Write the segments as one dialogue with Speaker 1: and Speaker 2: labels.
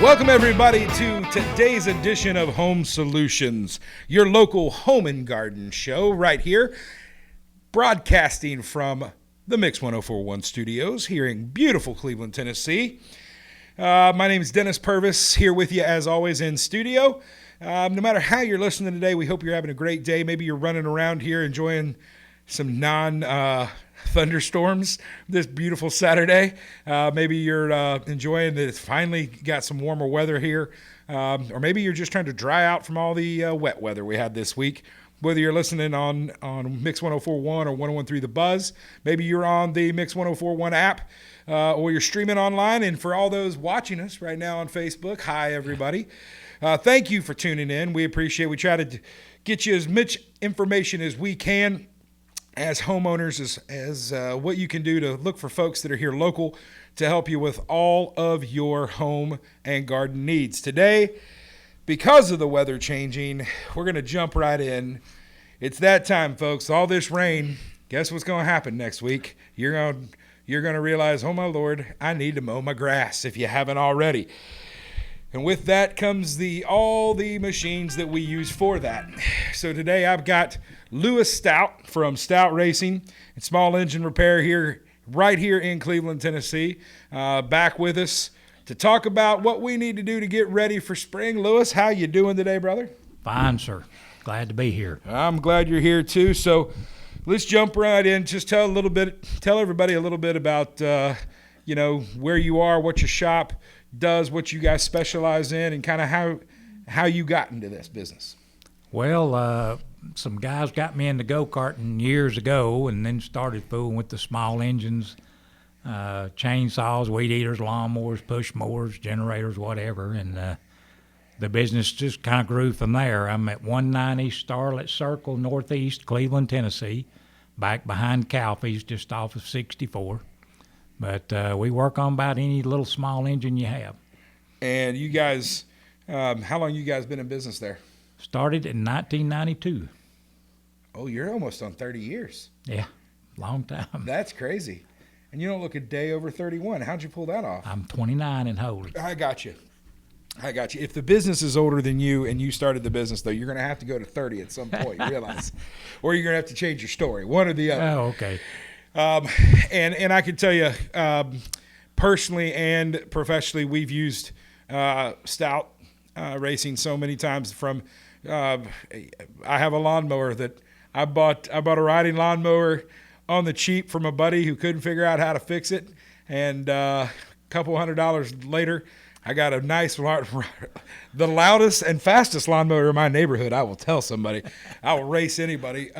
Speaker 1: Welcome, everybody, to today's edition of Home Solutions, your local home and garden show right here, broadcasting from the Mix 1041 studios here in beautiful Cleveland, Tennessee. My name is Dennis Purvis, here with you as always in studio. No matter how you're listening today, we hope you're having a great day. Maybe you're running around here enjoying some thunderstorms this beautiful Saturday. Maybe you're enjoying that it's finally got some warmer weather here. Or maybe you're just trying to dry out from all the wet weather we had this week. Whether you're listening on Mix 1041 or 1013 The Buzz, maybe you're on the Mix 1041 app, or you're streaming online. And for all those watching us right now on Facebook, hi, everybody. Thank you for tuning in. We appreciate it. We try to get you as much information as we can as homeowners, as what you can do to look for folks that are here local to help you with all of your home and garden needs. Today, because of the weather changing, we're going to jump right in. It's that time, folks. All this rain, guess what's going to happen next week? You're going to realize, oh, my Lord, I need to mow my grass if you haven't already. And with that comes all the machines that we use for that. So today I've got Lewis Stout from Stout Racing and Small Engine Repair right here in Cleveland, Tennessee, back with us to talk about what we need to do to get ready for spring. Lewis, how you doing today, brother?
Speaker 2: Fine, sir. Glad to be here.
Speaker 1: I'm glad you're here too. So let's jump right in. Just tell everybody a little bit about where you are, what your shop does, what you guys specialize in, and kind of how you got into this business.
Speaker 2: Well, some guys got me into go-karting years ago and then started fooling with the small engines, chainsaws, weed eaters, lawnmowers, push mowers, generators, whatever, and the business just kind of grew from there. I'm at 190 Starlet Circle, Northeast Cleveland, Tennessee, back behind Calfee's, just off of 64. But we work on about any little small engine you have.
Speaker 1: And you guys, how long you guys been in business there?
Speaker 2: Started in 1992.
Speaker 1: Oh, you're almost on 30 years.
Speaker 2: Yeah, long time.
Speaker 1: That's crazy. And you don't look a day over 31. How'd you pull that off?
Speaker 2: I'm 29 and holy.
Speaker 1: I got you. If the business is older than you and you started the business, though, you're going to have to go to 30 at some point, you realize. Or you're going to have to change your story, one or the other.
Speaker 2: Oh, okay.
Speaker 1: And I can tell you, personally and professionally, we've used Stout Racing so many times. I have a lawnmower that I bought a riding lawnmower on the cheap from a buddy who couldn't figure out how to fix it, and a couple $100 later, I got a nice, the loudest and fastest lawnmower in my neighborhood. I will tell somebody, I will race anybody.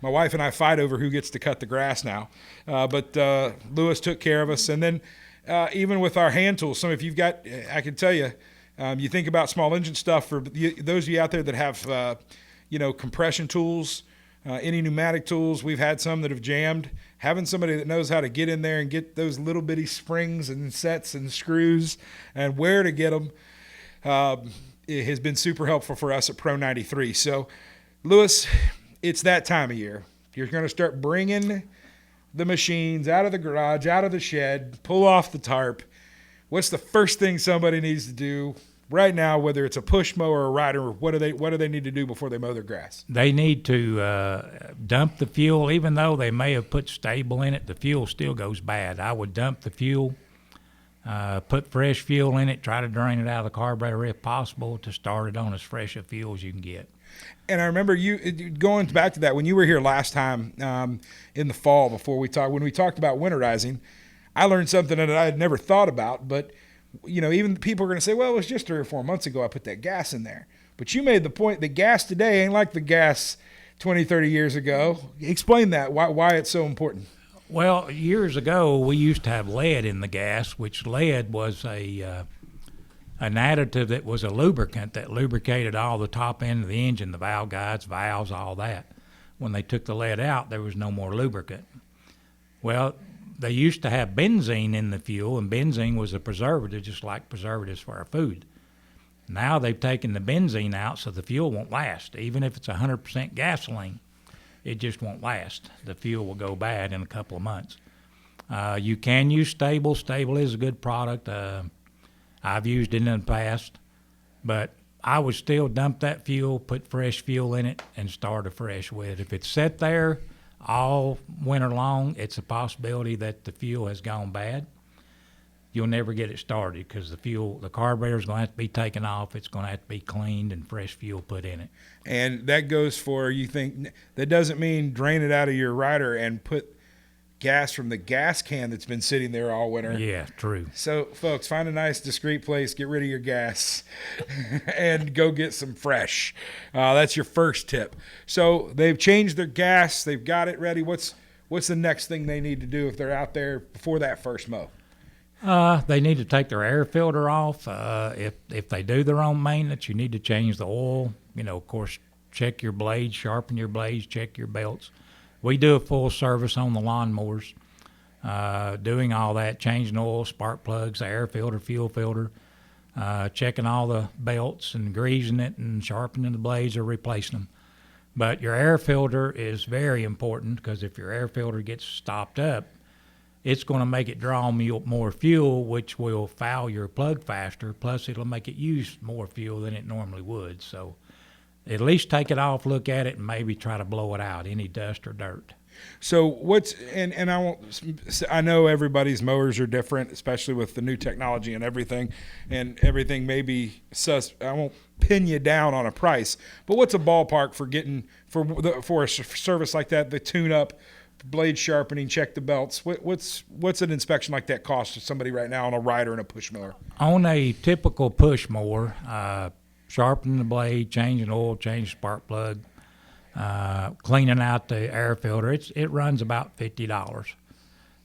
Speaker 1: My wife and I fight over who gets to cut the grass now. But Lewis took care of us. And then even with our hand tools, some of you've got, I can tell you, you think about small engine stuff for those of you out there that have, compression tools, any pneumatic tools. We've had some that have jammed. Having somebody that knows how to get in there and get those little bitty springs and sets and screws and where to get them it has been super helpful for us at Pro 93. So, Lewis, it's that time of year. You're going to start bringing the machines out of the garage, out of the shed, pull off the tarp. What's the first thing somebody needs to do right now, whether it's a push mower or a rider? What do they need to do before they mow their grass?
Speaker 2: They need to dump the fuel. Even though they may have put stable in it, the fuel still goes bad. I would dump the fuel, put fresh fuel in it, try to drain it out of the carburetor if possible to start it on as fresh a fuel as you can get.
Speaker 1: And I remember you going back to that when you were here last time in the fall when we talked about winterizing. I learned something that I had never thought about, but even people are going to say, well, it was just 3 or 4 months ago I put that gas in there. But you made the point that gas today ain't like the gas 20, 30 years ago. Explain that, why it's so important.
Speaker 2: Well, years ago we used to have lead in the gas, which lead was an additive that was a lubricant that lubricated all the top end of the engine, the valve guides, valves, all that. When they took the lead out, there was no more lubricant. Well, they used to have benzene in the fuel, and benzene was a preservative, just like preservatives for our food. Now they've taken the benzene out, so the fuel won't last. Even if it's 100% gasoline, it just won't last. The fuel will go bad in a couple of months. You can use Stable. Stable is a good product. I I've used it in the past, but I would still dump that fuel, put fresh fuel in it, and start afresh with it. If it's set there all winter long, it's a possibility that the fuel has gone bad. You'll never get it started because the carburetor is going to have to be taken off. It's going to have to be cleaned and fresh fuel put in it.
Speaker 1: And that goes for, you think, that doesn't mean drain it out of your rider and put gas from the gas can that's been sitting there all winter.
Speaker 2: Yeah, true.
Speaker 1: So, folks, find a nice, discreet place, get rid of your gas, and go get some fresh. That's your first tip. So they've changed their gas. They've got it ready. What's the next thing they need to do if they're out there before that first mow?
Speaker 2: They need to take their air filter off. If they do their own maintenance, you need to change the oil. Of course, check your blades, sharpen your blades, check your belts. We do a full service on the lawnmowers, doing all that, changing oil, spark plugs, air filter, fuel filter, checking all the belts and greasing it and sharpening the blades or replacing them. But your air filter is very important because if your air filter gets stopped up, it's going to make it draw more fuel, which will foul your plug faster, plus it'll make it use more fuel than it normally would. So at least take it off, look at it, and maybe try to blow it out, any dust or dirt.
Speaker 1: So I know everybody's mowers are different, especially with the new technology and everything may be I won't pin you down on a price, but what's a ballpark for a service like that, the tune up, blade sharpening, check the belts? What's an inspection like that cost to somebody right now on a rider and a push mower? On
Speaker 2: a typical push mower, sharpening the blade, changing oil, changing spark plug, cleaning out the air filter, it runs about $50.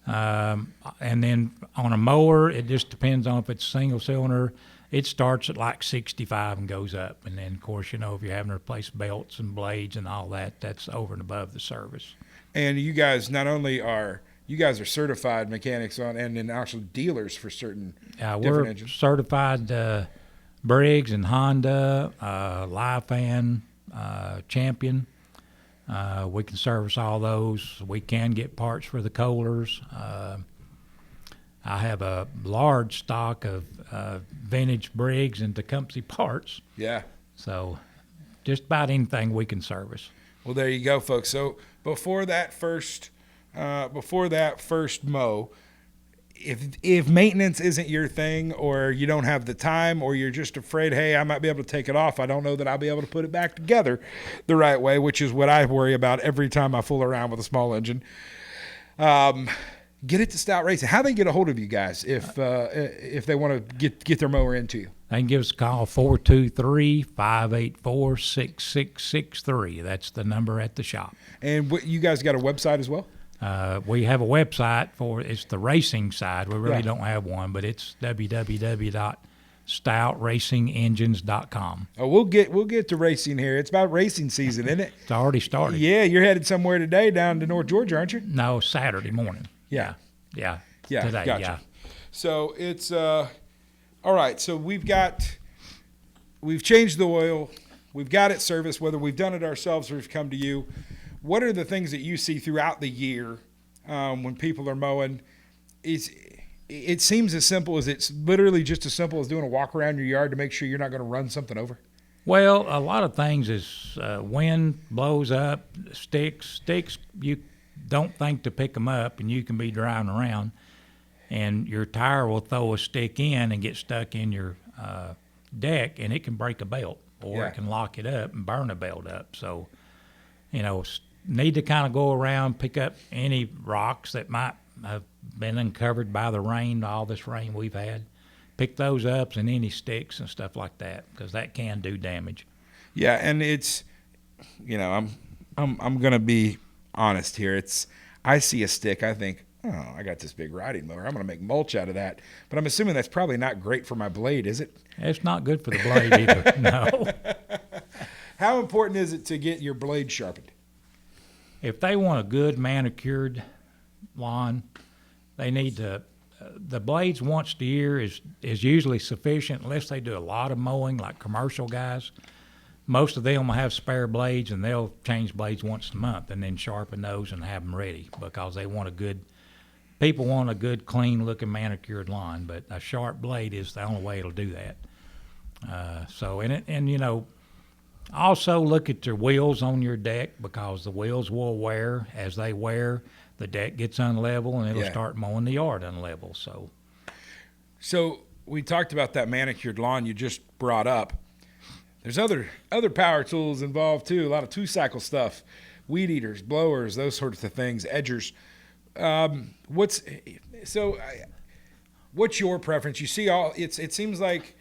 Speaker 2: And then on a mower, it just depends on if it's single cylinder. It starts at like 65 and goes up. And then, of course, if you're having to replace belts and blades and all that, that's over and above the service. And you guys are certified mechanics and then actually dealers for certain different engines. We're certified Briggs and Honda, Lifan, Champion. We can service all those. We can get parts for the Kohlers. I have a large stock of vintage Briggs and Tecumseh parts. Yeah. So just about anything we can service. Well, there you go, folks. So before that first mow, if maintenance isn't your thing, or you don't have the time, or you're just afraid, hey, I might be able to take it off, I don't know that I'll be able to put it back together the right way, which is what I worry about every time I fool around with a small engine. Get it to Stout Racing. How do they get a hold of you guys if they want to get their mower into you? They can give us a call, 423-584-6663. That's the number at the shop. And you guys got a website as well? We have a website it's the racing side. We really don't have one, but it's www.stoutracingengines.com. Oh, we'll get to racing here. It's about racing season, isn't it? It's already started. Yeah, you're headed somewhere today down to North Georgia, aren't you? No, Saturday morning. Yeah. Today, gotcha. Yeah. So it's all right. So we've changed the oil. We've got it serviced, whether we've done it ourselves or we've come to you. What are the things that you see throughout the year when people are mowing? It seems as simple as it's literally just as simple as doing a walk around your yard to make sure you're not going to run something over. Well, a lot of things is wind blows up, sticks. You don't think to pick them up, and you can be driving around, and your tire will throw a stick in and get stuck in your deck, and it can break a belt, or it can lock it up and burn a belt up. So, need to kind of go around, pick up any rocks that might have been uncovered by the rain, all this rain we've had. Pick those up, and any sticks and stuff like that, because that can do damage. Yeah, and it's, I'm going to be honest here. I see a stick, I think, oh, I got this big riding mower, I'm going to make mulch out of that. But I'm assuming that's probably not great for my blade, is it? It's not good for the blade either, no. How important is it to get your blade sharpened? If they want a good manicured lawn, they need to, the blades once a year is usually sufficient, unless they do a lot of mowing, like commercial guys. Most of them will have spare blades, and they'll change blades once a month and then sharpen those and have them ready, because they want a good people want a good, clean-looking manicured lawn, but a sharp blade is the only way it'll do that. Also look at your wheels on your deck, because the wheels will wear. As they wear, the deck gets unlevel, and it'll start mowing the yard unlevel.
Speaker 1: So we talked about that manicured lawn you just brought up. There's other power tools involved too. A lot of two-cycle stuff, weed eaters, blowers, those sorts of things, edgers. What's your preference? You see, it seems like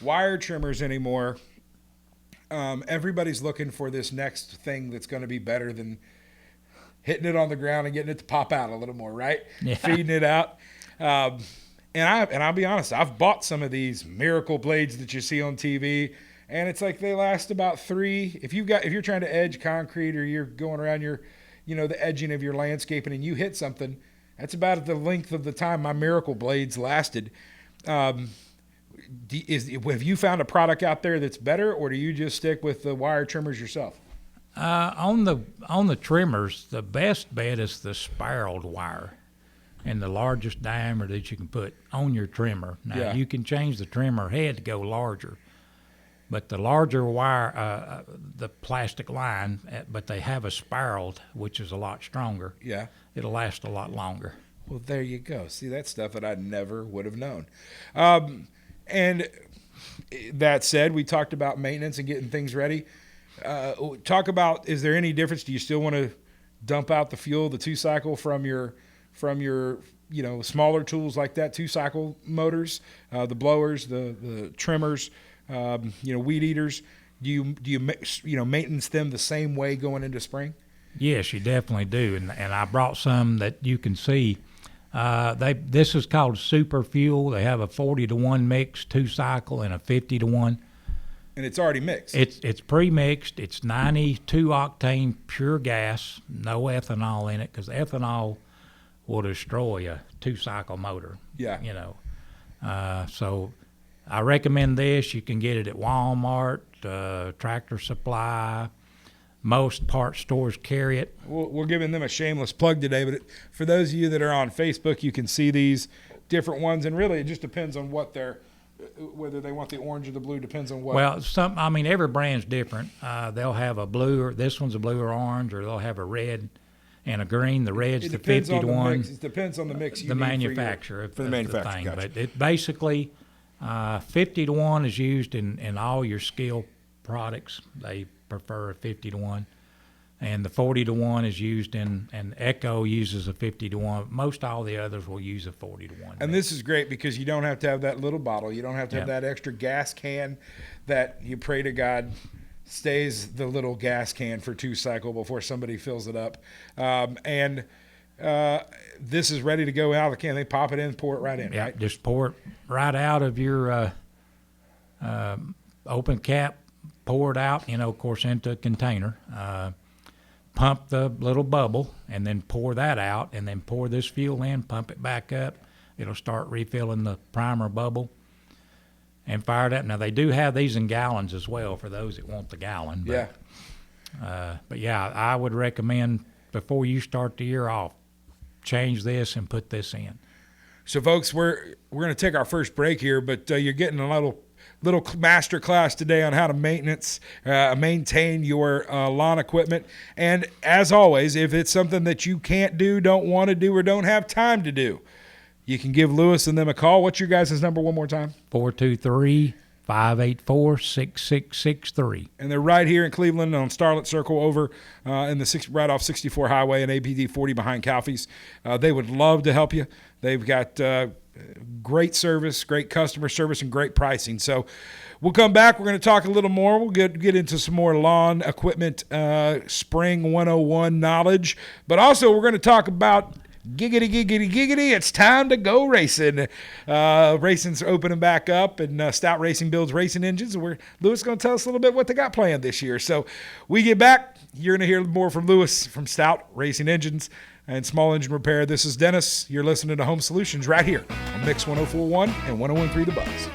Speaker 1: wire trimmers anymore. Everybody's looking for this next thing that's going to be better than hitting it on the ground and getting it to pop out a little more, right?
Speaker 2: Yeah.
Speaker 1: Feeding it out. And I'll be honest, I've bought some of these miracle blades that you see on TV, and it's like they last about 3. If you're trying to edge concrete, or you're going around the edging of your landscaping, and you hit something, that's about the length of the time my miracle blades lasted. Have you found a product out there that's better, or do you just stick with the wire trimmers yourself?
Speaker 2: On the trimmers, the best bet is the spiraled wire, and the largest diameter that you can put on your trimmer. Now, you can change the trimmer head to go larger, but the larger wire, the plastic line, but they have a spiraled, which is a lot stronger.
Speaker 1: Yeah.
Speaker 2: It'll last a lot longer.
Speaker 1: Well, there you go. See, that's stuff that I never would have known. And that said, we talked about maintenance and getting things ready. Talk about, is there any difference? Do you still want to dump out the fuel, the two-cycle from your smaller tools like that, two-cycle motors, the blowers, the trimmers, weed eaters? Do you maintenance them the same way going into spring?
Speaker 2: Yes, you definitely do. And I brought some that you can see. This is called super fuel. They have a 40-to-1 mix, two-cycle, and a 50-to-1.
Speaker 1: And it's already mixed.
Speaker 2: It's pre-mixed. It's 92 octane pure gas, no ethanol in it, because ethanol will destroy a two-cycle motor.
Speaker 1: Yeah.
Speaker 2: So I recommend this. You can get it at Walmart, Tractor Supply. Most parts stores carry it.
Speaker 1: We're giving them a shameless plug today, but for those of you that are on Facebook, you can see these different ones, and really it just depends on whether they want the orange or the blue, depends on what.
Speaker 2: Well, every brand's different. They'll have a blue, or this one's a blue or orange, or they'll have a red and a green. The red's the 50-to-1.
Speaker 1: It depends on the mix you
Speaker 2: the
Speaker 1: need
Speaker 2: manufacturer
Speaker 1: for the manufacturer.
Speaker 2: Thing.
Speaker 1: Gotcha.
Speaker 2: But it basically 50-to-1 is used in all your scale products. They prefer a 50-to-1, and the 40-to-1 is used and Echo uses a 50-to-1. Most all the others will use a 40-to-1.
Speaker 1: And this is great because you don't have to have that little bottle. You don't have to have that extra gas can that you pray to God stays the little gas can for two-cycle before somebody fills it up. This is ready to go out of the can. They pop it in, pour it right in, right?
Speaker 2: Just pour it right out of your open cap. Pour it out, of course, into a container. Pump the little bubble, and then pour that out, and then pour this fuel in, pump it back up. It'll start refilling the primer bubble and fire it up. Now, they do have these in gallons as well for those that want the gallon. But, I would recommend before you start the year off, change this and put this in.
Speaker 1: So, folks, we're going to take our first break here, but you're getting a little master class today on how to maintain your lawn equipment. And as always, if it's something that you can't do, don't want to do, or don't have time to do, you can give Lewis and them a call. What's your guys' number one more time?
Speaker 2: 423-584-6663.
Speaker 1: And they're right here in Cleveland on Starlet Circle over right off 64 Highway and APD 40 behind Calfee's. They would love to help you. They've got great service, great customer service, and great pricing. So we'll come back. We're going to talk a little more. We'll get into some more lawn equipment spring 101 knowledge. But also we're going to talk about giggity, giggity, giggity. It's time to go racing. Racing's opening back up, and Stout Racing builds racing engines. And Lewis is going to tell us a little bit what they got planned this year. So we get back. You're going to hear more from Lewis from Stout Racing Engines and Small Engine Repair. This is Dennis. You're listening to Home Solutions right here on Mix 104.1 and 101.3 The Buzz.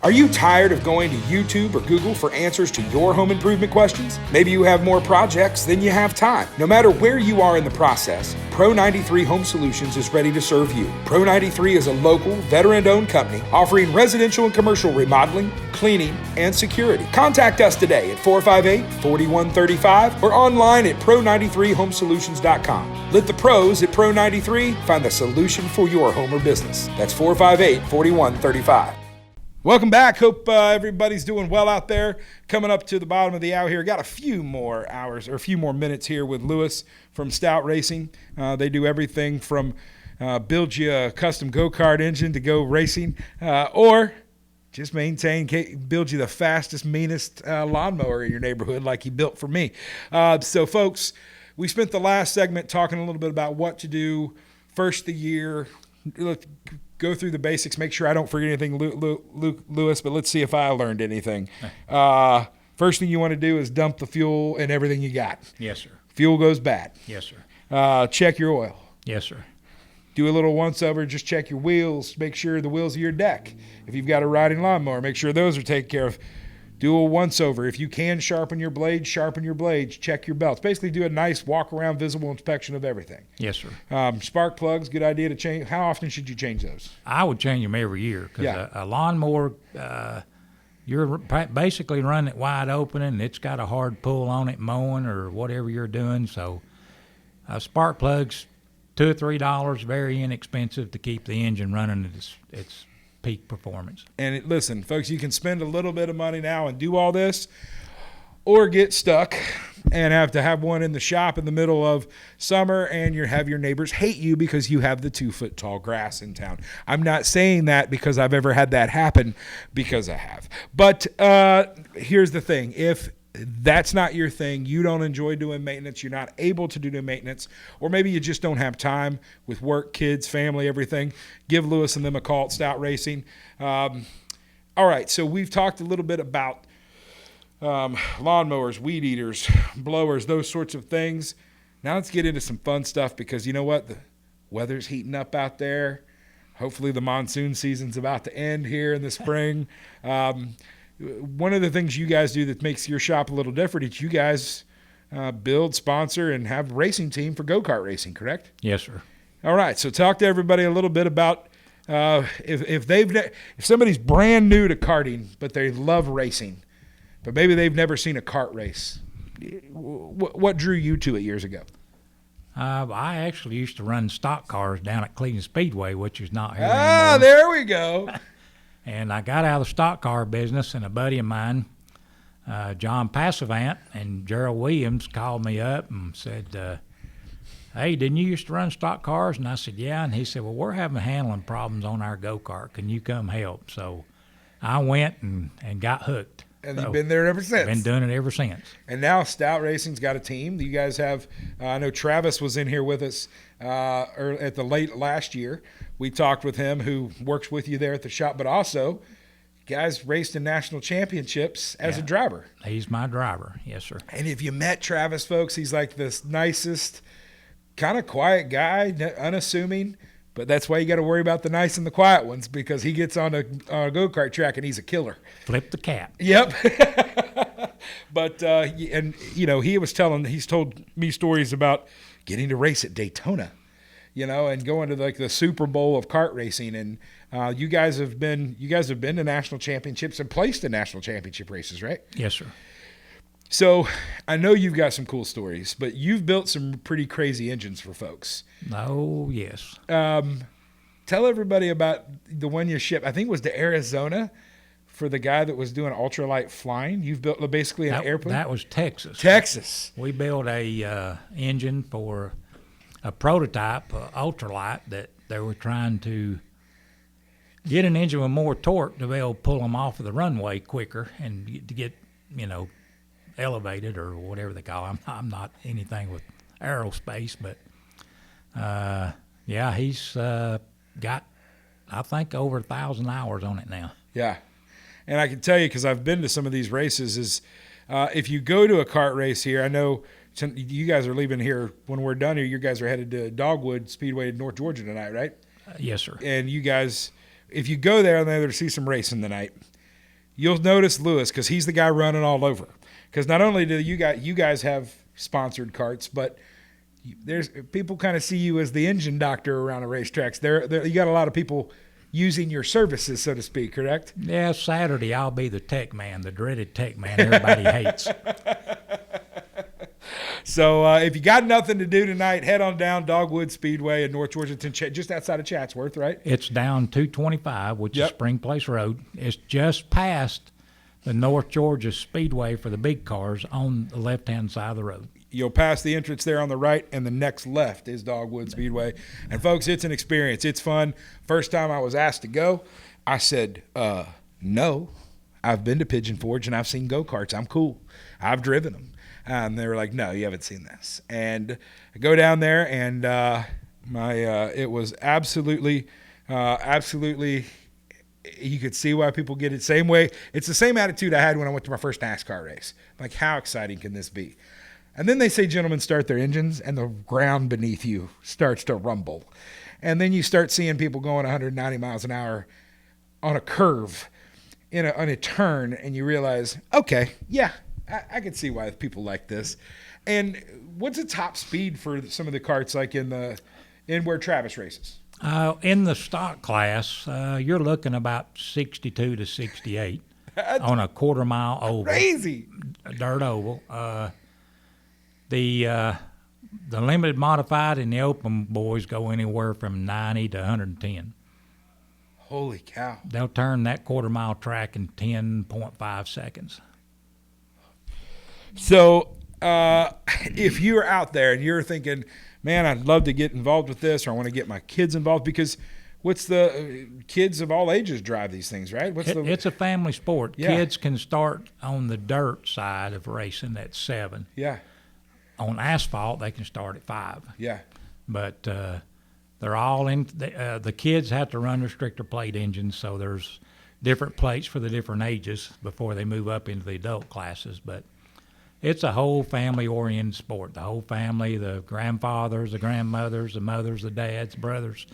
Speaker 1: Are you tired of going to YouTube or Google for answers to your home improvement questions? Maybe you have more projects than you have time. No matter where you are in the process, Pro 93 Home Solutions is ready to serve you. Pro 93 is a local, veteran-owned company offering residential and commercial remodeling, cleaning, and security. Contact us today at 458-4135 or online at pro93homesolutions.com. Let the pros at Pro 93 find the solution for your home or business. That's 458-4135. Welcome back. Hope everybody's doing well out there. Coming up to the bottom of the hour here. Got a few more hours or a few more minutes here with Lewis from Stout Racing. They do everything from build you a custom go-kart engine to go racing or just build you the fastest, meanest lawnmower in your neighborhood like he built for me. So, folks, we spent the last segment talking a little bit about what to do first of the year. Let's go through the basics, make sure I don't forget anything, Lewis, but let's see if I learned anything. First thing you want to do is dump the fuel and everything you got.
Speaker 2: Yes, sir.
Speaker 1: Fuel goes bad.
Speaker 2: Yes, sir.
Speaker 1: Check your oil.
Speaker 2: Yes, sir.
Speaker 1: Do a little once-over, just check your wheels, make sure the wheels of your deck. If you've got a riding lawnmower, make sure those are taken care of. Do a once-over. If you can sharpen your blades, check your belts. Basically do a nice walk-around visual inspection of everything.
Speaker 2: Yes, sir.
Speaker 1: Spark plugs, good idea to change. How often should you change those?
Speaker 2: I would change them every year because a lawnmower, you're basically running it wide open and it's got a hard pull on it mowing or whatever you're doing. So spark plugs, $2 or $3, very inexpensive to keep the engine running at its peak performance. And
Speaker 1: listen, folks, you can spend a little bit of money now and do all this, or get stuck and have to have one in the shop in the middle of summer and have your neighbors hate you because you have the 2-foot tall grass in town. I'm not saying that because I've ever had that happen, because I have. But here's the thing. If that's not your thing, you don't enjoy doing maintenance, you're not able to do the maintenance, or maybe you just don't have time with work, kids, family, everything, give Lewis and them a call at Stout Racing. All right, so we've talked a little bit about lawnmowers, weed eaters, blowers, those sorts of things. Now let's get into some fun stuff, because you know what? The weather's heating up out there. Hopefully the monsoon season's about to end here in the spring. One of the things you guys do that makes your shop a little different is you guys build, sponsor, and have a racing team for go-kart racing, correct?
Speaker 2: Yes, sir.
Speaker 1: All right, so talk to everybody a little bit about if somebody's brand new to karting, but they love racing, but maybe they've never seen a kart race. What drew you to it years ago?
Speaker 2: I actually used to run stock cars down at Cleveland Speedway, which is not here anymore.
Speaker 1: There we go.
Speaker 2: And I got out of the stock car business, and a buddy of mine, John Passavant and Gerald Williams, called me up and said, hey, didn't you used to run stock cars? And I said, yeah. And he said, well, we're having handling problems on our go-kart. Can you come help? So I went and got hooked.
Speaker 1: And you've been there ever since.
Speaker 2: Been doing it ever since.
Speaker 1: And now Stout Racing's got a team. You guys have, I know Travis was in here with us at the late last year. We talked with him, who works with you there at the shop, but also guys raced in national championships as a driver.
Speaker 2: He's my driver, yes, sir.
Speaker 1: And if you met Travis, folks, he's like this nicest, kind of quiet guy, unassuming. But that's why you got to worry about the nice and the quiet ones, because he gets on a go-kart track and he's a killer.
Speaker 2: Flip the cap.
Speaker 1: Yep. But, and, you know, he's told me stories about getting to race at Daytona, you know, and going to like the Super Bowl of kart racing. And you guys have been to national championships and placed in national championship races, right?
Speaker 2: Yes, sir.
Speaker 1: So I know you've got some cool stories, but you've built some pretty crazy engines for folks.
Speaker 2: Oh, yes.
Speaker 1: Tell everybody about the one you shipped. I think it was to Arizona for the guy that was doing ultralight flying. You've built basically an airplane?
Speaker 2: That was Texas.
Speaker 1: Texas.
Speaker 2: We built a engine for a prototype, ultralight, that they were trying to get an engine with more torque to be able to pull them off of the runway quicker and to get, you know, elevated or whatever they call it. I'm not anything with aerospace, but he's got, I think, over 1,000 hours on it now.
Speaker 1: Yeah. And I can tell you, because I've been to some of these races, is if you go to a kart race here, I know you guys are leaving here when we're done here. You guys are headed to Dogwood Speedway in North Georgia tonight, right?
Speaker 2: Yes, sir.
Speaker 1: And you guys, if you go there and they're to see some racing tonight, you'll notice Lewis because he's the guy running all over. Because not only do you guys have sponsored carts, but there's people kind of see you as the engine doctor around the racetracks. You got a lot of people using your services, so to speak, correct?
Speaker 2: Yeah, Saturday I'll be the tech man, the dreaded tech man everybody hates.
Speaker 1: So if you got nothing to do tonight, head on down Dogwood Speedway in North Georgia, just outside of Chatsworth, right?
Speaker 2: It's down 225, which is Spring Place Road. It's just past the North Georgia Speedway for the big cars on the left-hand side of the road.
Speaker 1: You'll pass the entrance there on the right, and the next left is Dogwood Speedway. And, folks, it's an experience. It's fun. First time I was asked to go, I said, no. I've been to Pigeon Forge, and I've seen go-karts. I'm cool. I've driven them. And they were like, no, you haven't seen this. And I go down there, and it was absolutely, you could see why people get it. Same way. It's the same attitude I had when I went to my first NASCAR race. Like, how exciting can this be? And then they say, gentlemen, start their engines, and the ground beneath you starts to rumble. And then you start seeing people going 190 miles an hour on a curve on a turn, and you realize, okay, yeah, I can see why people like this. And what's the top speed for some of the karts, like in where Travis races?
Speaker 2: In the stock class, you're looking about 62 to 68 on a quarter-mile oval.
Speaker 1: Crazy.
Speaker 2: Dirt oval. The limited modified and the open boys go anywhere from 90 to 110.
Speaker 1: Holy cow.
Speaker 2: They'll turn that quarter-mile track in 10.5 seconds.
Speaker 1: So if you're out there and you're thinking, man, I'd love to get involved with this, or I want to get my kids involved, because kids of all ages drive these things, right?
Speaker 2: It's a family sport.
Speaker 1: Yeah.
Speaker 2: Kids can start on the dirt side of racing at 7.
Speaker 1: Yeah.
Speaker 2: On asphalt, they can start at 5.
Speaker 1: Yeah.
Speaker 2: But they're all in. The kids have to run restrictor plate engines, so there's different plates for the different ages before they move up into the adult classes. But it's a whole family-oriented sport. The whole family, the grandfathers, the grandmothers, the mothers, the dads, brothers.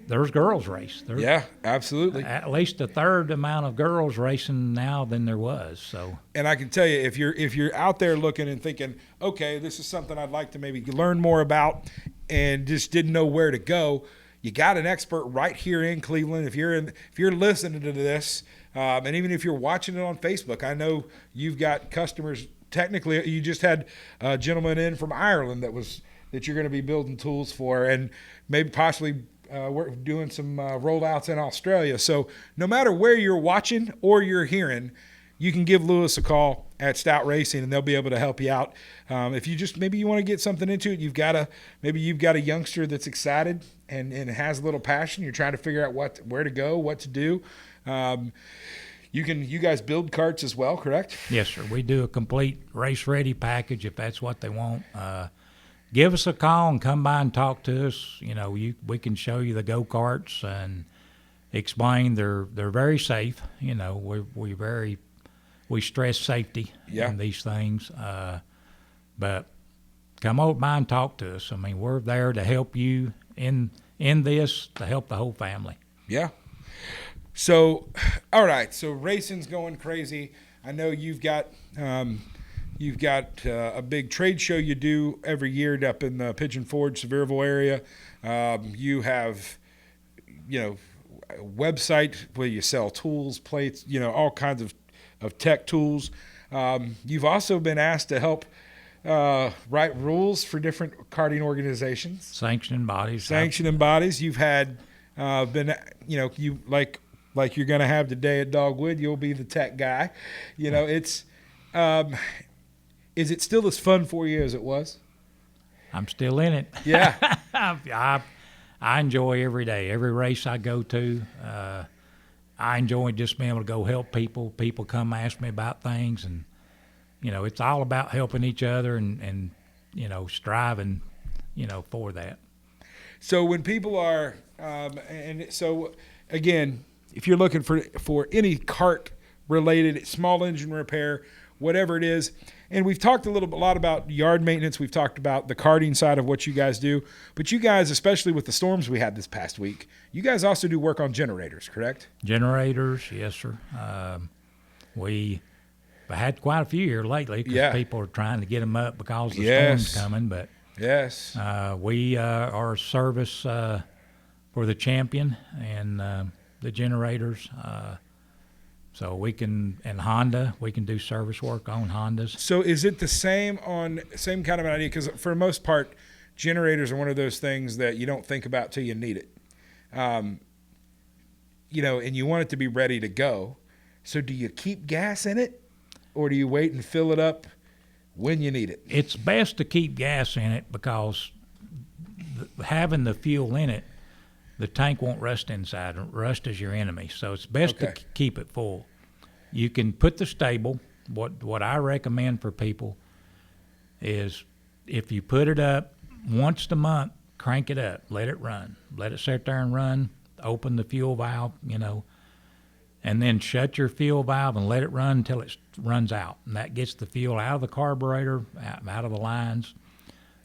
Speaker 2: There's girls race.
Speaker 1: Yeah, absolutely.
Speaker 2: At least a third amount of girls racing now than there was. So.
Speaker 1: And I can tell you, if you're out there looking and thinking, okay, this is something I'd like to maybe learn more about, and just didn't know where to go, you got an expert right here in Cleveland. If you're listening to this, and even if you're watching it on Facebook, I know you've got customers. Technically, you just had a gentleman in from Ireland that you're going to be building tools for, and maybe possibly we're doing some rollouts in Australia. So no matter where you're watching or you're hearing, you can give Lewis a call at Stout Racing, and they'll be able to help you out. If you maybe you want to get something into it, you've got a youngster that's excited and has a little passion. You're trying to figure out where to go, what to do. You guys build karts as well, correct?
Speaker 2: Yes, sir. We do a complete race-ready package if that's what they want. Give us a call and come by and talk to us. We can show you the go-karts and explain they're very safe. We stress safety in these things. But come over by and talk to us. I mean, we're there to help you in this, to help the whole family.
Speaker 1: Yeah. So, all right. So racing's going crazy. I know you've got a big trade show you do every year up in the Pigeon Forge, Sevierville area. You have, a website where you sell tools, plates, all kinds of tech tools. You've also been asked to help write rules for different karting organizations.
Speaker 2: Sanctioning bodies.
Speaker 1: You've had you like you're going to have today at Dogwood, you'll be the tech guy. It's is it still as fun for you as it was?
Speaker 2: I'm still in it.
Speaker 1: Yeah.
Speaker 2: I enjoy every day, every race I go to. I enjoy just being able to go help people. People come ask me about things, and it's all about helping each other and striving, for that.
Speaker 1: So when people are, and so again, if you're looking for any kart related, small engine repair, whatever it is, and we've talked a lot about yard maintenance. We've talked about the karting side of what you guys do, but you guys, especially with the storms we had this past week, you guys also do work on generators, correct?
Speaker 2: Generators, yes, sir. We had quite a few here lately because people are trying to get them up because the storm's coming. But we are a service for the Champion and the generators. So we can, and Honda, we can do service work on Hondas.
Speaker 1: So is it the same kind of an idea? Because for the most part, generators are one of those things that you don't think about till you need it. And you want it to be ready to go. So do you keep gas in it, or do you wait and fill it up when you need it?
Speaker 2: It's best to keep gas in it because having the fuel in it, the tank won't rust inside. Rust is your enemy. So it's best to keep it full. You can put the stable. What I recommend for people is if you put it up once a month, crank it up, let it run. Let it sit there and run, open the fuel valve, and then shut your fuel valve and let it run until it runs out. And that gets the fuel out of the carburetor, out of the lines.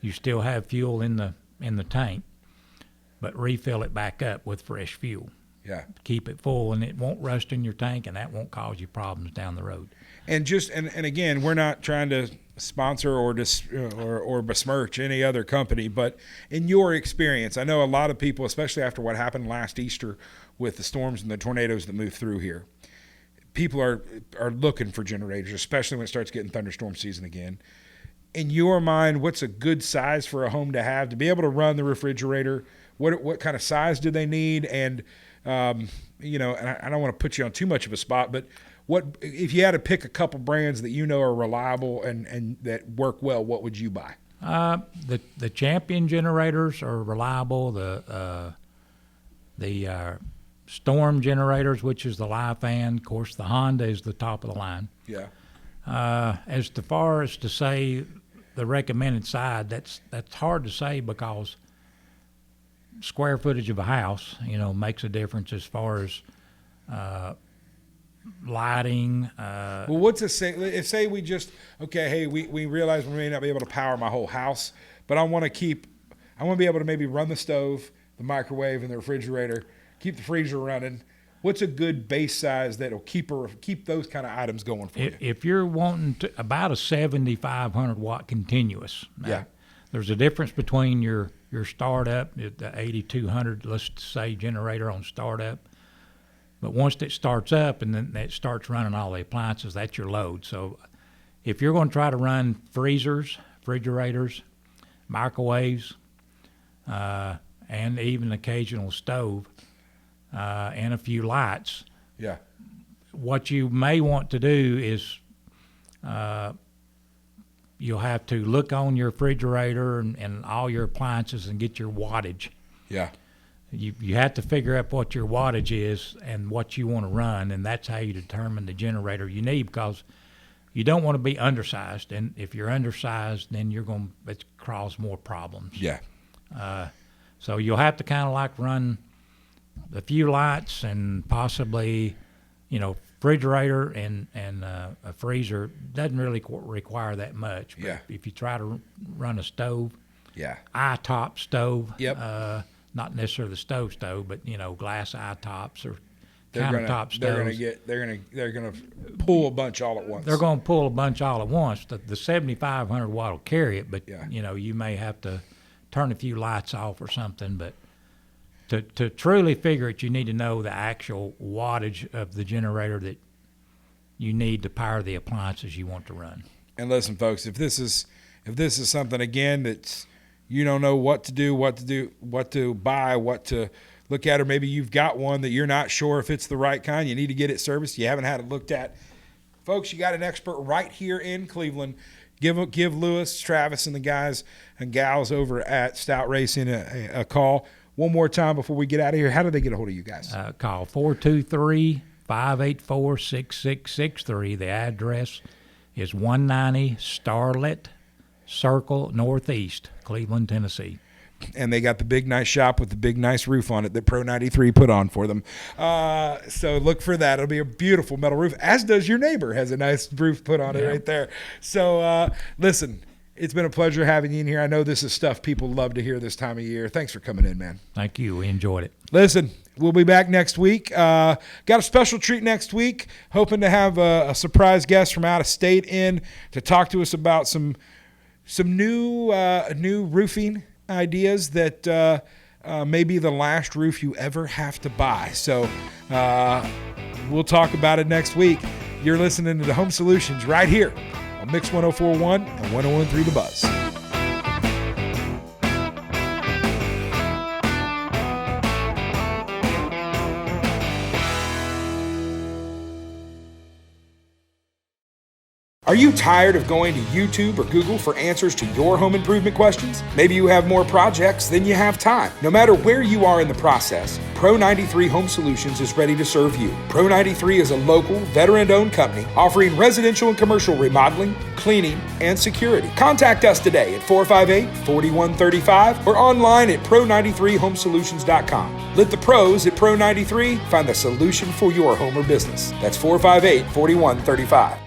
Speaker 2: You still have fuel in the tank, but refill it back up with fresh fuel.
Speaker 1: Yeah.
Speaker 2: Keep it full, and it won't rust in your tank, and that won't cause you problems down the road.
Speaker 1: And and again, we're not trying to sponsor or besmirch any other company, but in your experience, I know a lot of people, especially after what happened last Easter with the storms and the tornadoes that moved through here, people are looking for generators, especially when it starts getting thunderstorm season again. In your mind, what's a good size for a home to have to be able to run the refrigerator? What kind of size do they need? And and I don't want to put you on too much of a spot, but what if you had to pick a couple brands that are reliable and that work well? What would you buy?
Speaker 2: The Champion generators are reliable. The Storm generators, which is the live fan, of course, the Honda is the top of the line.
Speaker 1: Yeah.
Speaker 2: As far as to say the recommended size, that's hard to say because square footage of a house, makes a difference as far as lighting.
Speaker 1: Well, what's a if say we just we realize we may not be able to power my whole house, but I want to be able to maybe run the stove, the microwave, and the refrigerator, keep the freezer running. What's a good base size that'll keep those kind of items going for you?
Speaker 2: If you're wanting about a 7,500 watt continuous, there's a difference between your startup, the 8,200, let's say, generator on startup. But once it starts up and then it starts running all the appliances, that's your load. So if you're going to try to run freezers, refrigerators, microwaves, and even occasional stove, and a few lights, what you may want to do is you'll have to look on your refrigerator and all your appliances and get your wattage.
Speaker 1: Yeah.
Speaker 2: You have to figure out what your wattage is and what you want to run, and that's how you determine the generator you need, because you don't want to be undersized. And if you're undersized, then you're going to cause more problems.
Speaker 1: Yeah.
Speaker 2: So you'll have to kind of run a few lights and possibly, refrigerator and a freezer doesn't really require that much. But if you try to run a stove, eye-top stove, not necessarily the stove, but glass eye-tops or countertop stoves.
Speaker 1: They're gonna pull a bunch all at once.
Speaker 2: They're going to pull a bunch all at once. The 7,500 watt will carry it, but you may have to turn a few lights off or something. But to truly figure it, you need to know the actual wattage of the generator that you need to power the appliances you want to run.
Speaker 1: And listen, folks, if this is something again that's you don't know what to do, what to buy, what to look at, or maybe you've got one that you're not sure if it's the right kind, you need to get it serviced, you haven't had it looked at, folks, you got an expert right here in Cleveland. Give Lewis, Travis, and the guys and gals over at Stout Racing a call. One more time before we get out of here, how do they get a hold of you guys?
Speaker 2: Call 423-584-6663. The address is 190 Starlet Circle Northeast, Cleveland, Tennessee.
Speaker 1: And they got the big nice shop with the big nice roof on it that Pro 93 put on for them. So look for that. It'll be a beautiful metal roof, as does your neighbor has a nice roof put on it right there. So listen, it's been a pleasure having you in here. I know this is stuff people love to hear this time of year. Thanks for coming in, man.
Speaker 2: Thank you. We enjoyed it.
Speaker 1: Listen, We'll be back next week. Got a special treat next week. Hoping to have a surprise guest from out of state in to talk to us about some new roofing ideas that may be the last roof you ever have to buy. So we'll talk about it next week. You're listening to the Home Solutions right here on Mix 104.1 and 101.3 The Buzz. Are you tired of going to YouTube or Google for answers to your home improvement questions? Maybe you have more projects than you have time. No matter where you are in the process, Pro 93 Home Solutions is ready to serve you. Pro 93 is a local, veteran-owned company offering residential and commercial remodeling, cleaning, and security. Contact us today at 458-4135 or online at pro93homesolutions.com. Let the pros at Pro 93 find the solution for your home or business. That's 458-4135.